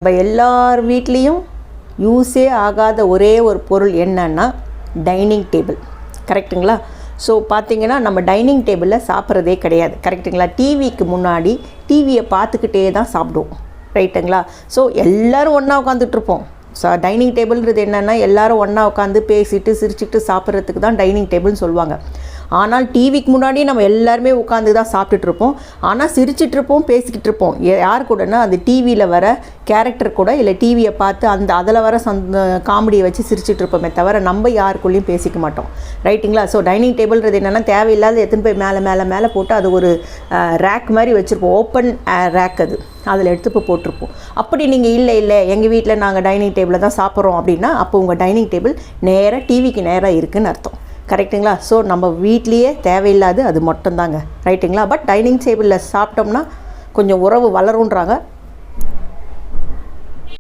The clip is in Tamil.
நம்ம எல்லார் வீட்லேயும் யூஸே ஆகாத ஒரே ஒரு பொருள் என்னன்னா டைனிங் டேபிள். கரெக்டுங்களா? ஸோ பார்த்திங்கன்னா நம்ம டைனிங் டேபிளில் சாப்பிட்றதே கிடையாது. கரெக்டுங்களா? டிவிக்கு முன்னாடி டிவியை பார்த்துக்கிட்டே தான் சாப்பிடுவோம். ரைட்டுங்களா? ஸோ எல்லோரும் ஒன்றா உட்காந்துட்ருப்போம். டைனிங் டேபிள்ன்றது என்னென்னா எல்லோரும் ஒன்றா உட்காந்து பேசிட்டு சிரிச்சுட்டு சாப்பிட்றதுக்கு தான் டைனிங் டேபிள்னு சொல்லுவாங்க. ஆனால் டிவிக்கு முன்னாடி நம்ம எல்லாருமே உட்காந்து தான் சாப்பிட்டுட்ருப்போம். ஆனால் சிரிச்சிட்ருப்போம், பேசிக்கிட்டு இருப்போம். யார் கூடனா அந்த டிவியில் வர கேரக்டர் கூட, இல்லை டிவியை பார்த்து அதில் வர காமெடியை வச்சு சிரிச்சிட்ருப்போமே தவிர நம்ம யாருக்குள்ளேயும் பேசிக்க மாட்டோம். ரைட்டுங்களா? ஸோ டைனிங் டேபிள்ன்றது என்னென்னா தேவையில்லாத எத்தனை போய் மேலே போட்டு அது ஒரு ரேக் மாதிரி வச்சுருப்போம். ஓப்பன் ரேக் அது, அதில் எடுத்து போய் போட்டிருப்போம். அப்படி நீங்கள் இல்லை எங்கள் வீட்டில் நாங்கள் டைனிங் டேபிளில் தான் சாப்பிட்றோம் அப்படின்னா அப்போ உங்கள் டைனிங் டேபிள் நேராக டிவிக்கு நேராக இருக்குதுன்னு அர்த்தம். கரெக்டுங்களா? ஸோ நம்ம வீட்லேயே தேவையில்லாது அது மட்டும்தாங்க. ரைட்டுங்களா? பட் டைனிங் டேபிளில் சாப்பிட்டோம்னா கொஞ்சம் உறவு வளருன்றாங்க.